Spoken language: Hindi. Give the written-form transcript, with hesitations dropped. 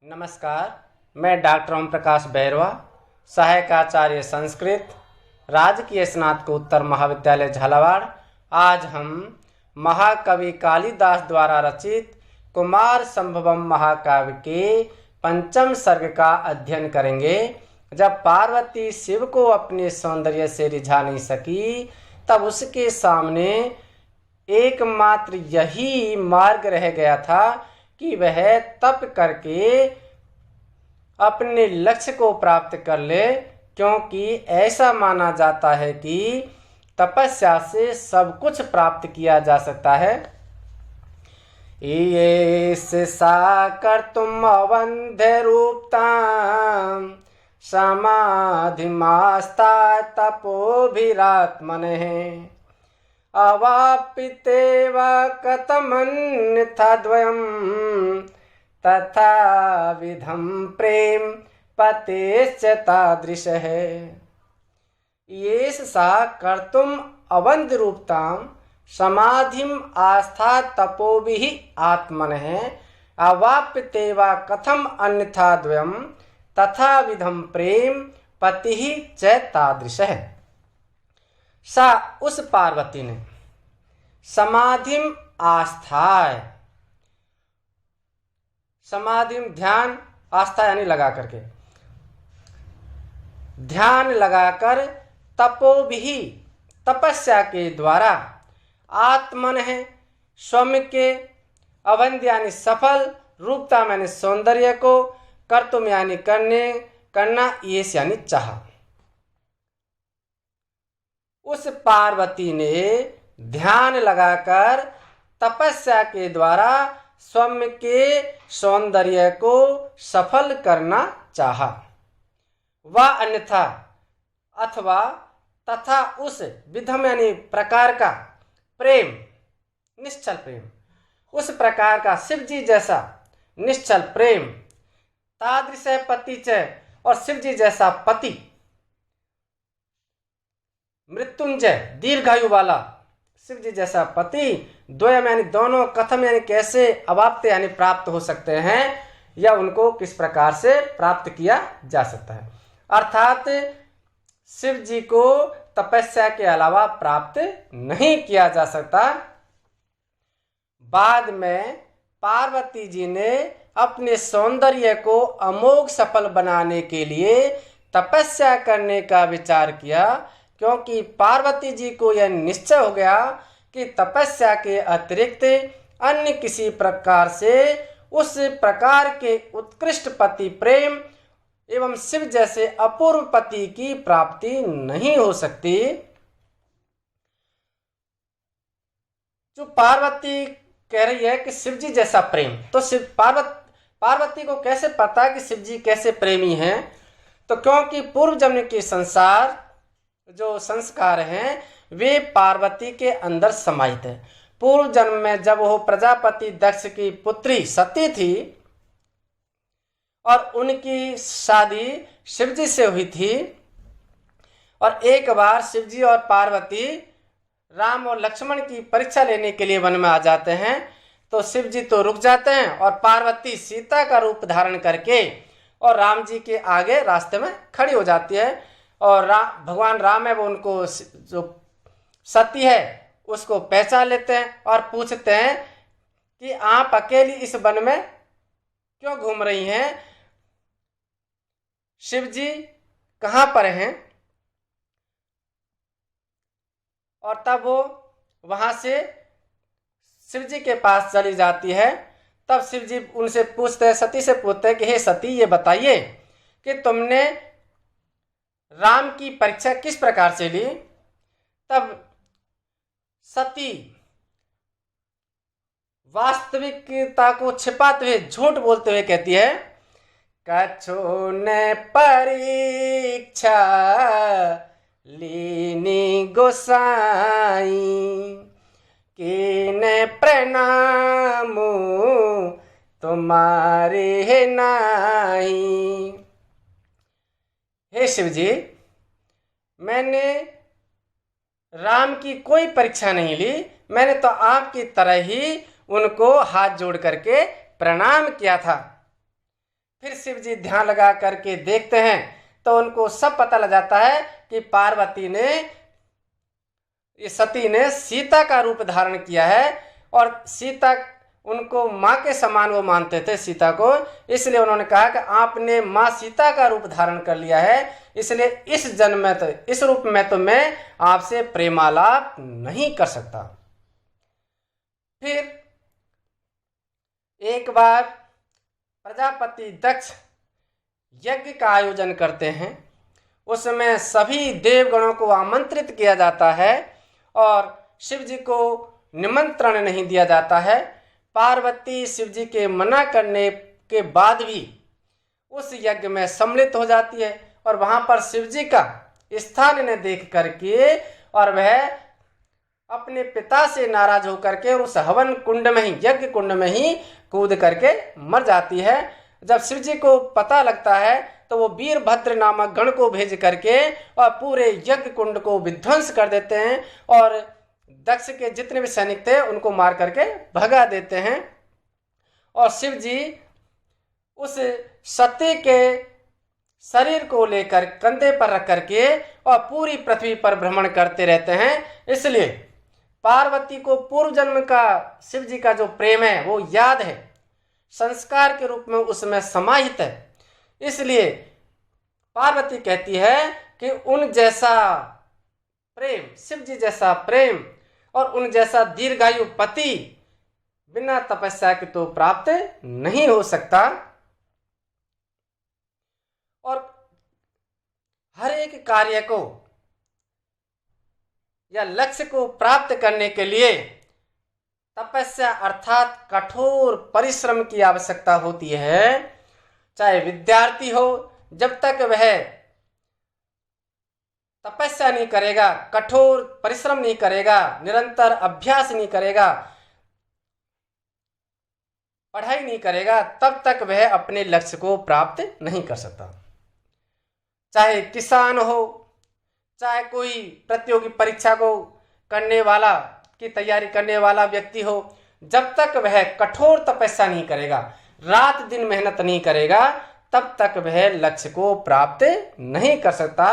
नमस्कार, मैं डॉक्टर ओम प्रकाश बैरवा, सहायक आचार्य संस्कृत, राजकीय स्नातकोत्तर महाविद्यालय झालावाड़। आज हम महाकवि कालिदास द्वारा रचित कुमार संभवम महाकाव्य के पंचम सर्ग का अध्ययन करेंगे। जब पार्वती शिव को अपने सौंदर्य से रिझा नहीं सकी, तब उसके सामने एकमात्र यही मार्ग रह गया था कि वह तप करके अपने लक्ष्य को प्राप्त कर ले, क्योंकि ऐसा माना जाता है कि तपस्या से सब कुछ प्राप्त किया जा सकता है। ये सा कर तुम अवंध्य रूपताम समाधिमास्ता तपोभिरात्मनः अवापितेव कथमन्यथा द्वयम् तथा विधम प्रेम पतेश्च तादृशः। येष सा कर्तुम अवंध रूपताम समाधिम आस्था तपोभिः आत्मनः अवाप्यतेव कथम अन्यथा द्वयम् तथा विधम प्रेम पतिः च तादृशः। सा उस पार्वती ने समाधिम आस्थाय, समाधिम ध्यान, आस्था यानी लगा करके, ध्यान लगाकर तपोभिः तपस्या के द्वारा आत्मन है स्वयं के, अवंध यानी सफल, रूपता यानी सौंदर्य को, कर्तुम यानी करना, ये यानी चाह। उस पार्वती ने ध्यान लगाकर तपस्या के द्वारा स्वयं के सौंदर्य को सफल करना चाहा। व अन्यथा अथवा तथा उस विधम यानी प्रकार का प्रेम, निश्चल प्रेम, उस प्रकार का शिव जी जैसा निश्चल प्रेम, तादृश पति च, और शिव जी जैसा पति, मृत्युंजय दीर्घायु वाला शिव जी जैसा पति, द्वयम यानी दोनों, कथम यानी कैसे, अवाप्त यानी प्राप्त हो सकते हैं, या उनको किस प्रकार से प्राप्त किया जा सकता है। अर्थात शिव जी को तपस्या के अलावा प्राप्त नहीं किया जा सकता। बाद में पार्वती जी ने अपने सौंदर्य को अमोघ सफल बनाने के लिए तपस्या करने का विचार किया, क्योंकि पार्वती जी को यह निश्चय हो गया कि तपस्या के अतिरिक्त अन्य किसी प्रकार से उस प्रकार के उत्कृष्ट पति प्रेम एवं शिव जैसे अपूर्व पति की प्राप्ति नहीं हो सकती। जो पार्वती कह रही है कि शिव जी जैसा प्रेम, तो शिव पार्वती को कैसे पता कि शिव जी कैसे प्रेमी हैं? तो क्योंकि पूर्व जन्म के संसार जो संस्कार हैं वे पार्वती के अंदर समाहित है। पूर्व जन्म में जब वो प्रजापति दक्ष की पुत्री सती थी और उनकी शादी शिवजी से हुई थी, और एक बार शिवजी और पार्वती राम और लक्ष्मण की परीक्षा लेने के लिए वन में आ जाते हैं, तो शिवजी तो रुक जाते हैं और पार्वती सीता का रूप धारण करके और राम जी के आगे रास्ते में खड़ी हो जाती है। और भगवान राम है वो उनको, जो सती है उसको पहचान लेते हैं और पूछते हैं कि आप अकेली इस वन में क्यों घूम रही हैं, शिव जी कहाँ पर हैं? और तब वो वहां से शिव जी के पास चली जाती है। तब शिव जी उनसे पूछते हैं, सती से पूछते हैं कि हे सती, ये बताइए कि तुमने राम की परीक्षा किस प्रकार से ली? तब सती वास्तविकता को छिपाते हुए, झूठ बोलते हुए कहती है, कछु ने परीक्षा लीनी गोसाई कीने प्रणाम तुम्हारे नाही। हे शिव जी, मैंने राम की कोई परीक्षा नहीं ली, मैंने तो आपकी तरह ही उनको हाथ जोड़ करके प्रणाम किया था। फिर शिव जी ध्यान लगा करके देखते हैं तो उनको सब पता लग जाता है कि पार्वती ने, सती ने सीता का रूप धारण किया है और सीता, उनको माँ के समान वो मानते थे सीता को, इसलिए उन्होंने कहा कि आपने माँ सीता का रूप धारण कर लिया है, इसलिए इस जन्म में तो, इस रूप में तो मैं आपसे प्रेमालाप नहीं कर सकता। फिर एक बार प्रजापति दक्ष यज्ञ का आयोजन करते हैं, उसमें सभी देवगणों को आमंत्रित किया जाता है और शिव जी को निमंत्रण नहीं दिया जाता है। पार्वती शिव जी के मना करने के बाद भी उस यज्ञ में सम्मिलित हो जाती है और वहां पर शिव जी का स्थान ने देख करके और वह अपने पिता से नाराज होकर के उस हवन कुंड में ही, यज्ञ कुंड में ही कूद करके मर जाती है। जब शिव जी को पता लगता है तो वो वीरभद्र नामक गण को भेज करके और पूरे यज्ञ कुंड को विध्वंस कर देते हैं और दक्ष के जितने भी सैनिक थे उनको मार करके भगा देते हैं। और शिव जी उस सती के शरीर को लेकर कंधे पर रख करके और पूरी पृथ्वी पर भ्रमण करते रहते हैं। इसलिए पार्वती को पूर्व जन्म का शिव जी का जो प्रेम है वो याद है, संस्कार के रूप में उसमें समाहित है। इसलिए पार्वती कहती है कि उन जैसा प्रेम, शिव जी जैसा प्रेम और उन जैसा दीर्घायु पति बिना तपस्या के तो प्राप्त नहीं हो सकता। और हर एक कार्य को या लक्ष्य को प्राप्त करने के लिए तपस्या अर्थात कठोर परिश्रम की आवश्यकता होती है। चाहे विद्यार्थी हो, जब तक वह तपस्या नहीं करेगा, कठोर परिश्रम नहीं करेगा, निरंतर अभ्यास नहीं करेगा, पढ़ाई नहीं करेगा, तब तक वह अपने लक्ष्य को प्राप्त नहीं कर सकता। चाहे किसान हो, चाहे कोई प्रतियोगी परीक्षा को करने वाला, की तैयारी करने वाला व्यक्ति हो, जब तक वह कठोर तपस्या नहीं करेगा, रात दिन मेहनत नहीं करेगा, तब तक वह लक्ष्य को प्राप्त नहीं कर सकता।